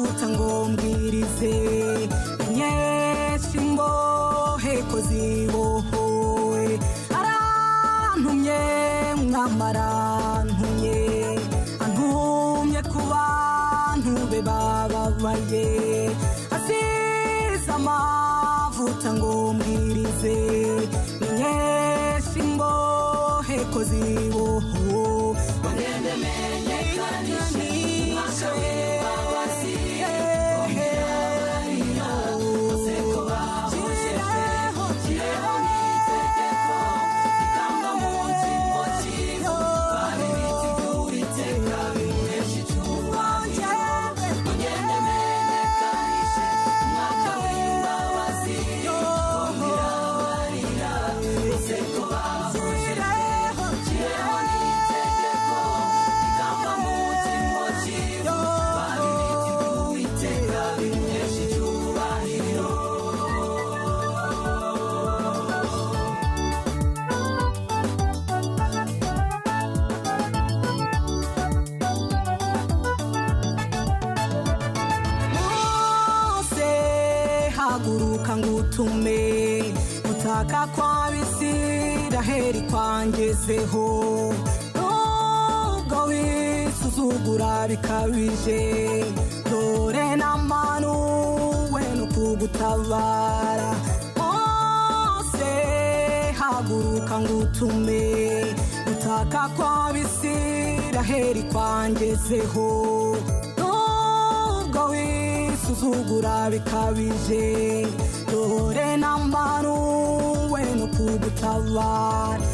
amavuta ngo mbwirize nyinshi imbohe ko zibohowe. Arantumye mwamara antumye ku bantu be bababaye. Asize amavuta ngo mbwirize nyinshi imbohe ko zibohowe. Bagende menyekanishe umwaka w'imbabazi, ongera abarira bose ko bahosheje. Kireho n'itegeko rikamba mu cyimbo cyiza, bari biti by'Uwiteka bimuhesha icyubahiro. Bagende menyekanishe umwaka w'imbabazi, ongera abarira bose ko bahosheje. Kireho n'itegeko rikamba mu cyimbo cyiza, bari biti by'Uwiteka bimuhesha icyubahiro. Mose haguruka ngutume, gutaka kw'Abisiraheli kwangezeho. Nubwo wisuzugura bikabije, dore namanuwe no kugutabara. Mose haguruka ngutume, gutaka kw'Abisiraheli kwangezeho. Nubwo wisuzugura bikabije, dore namanuwe no kugutabara.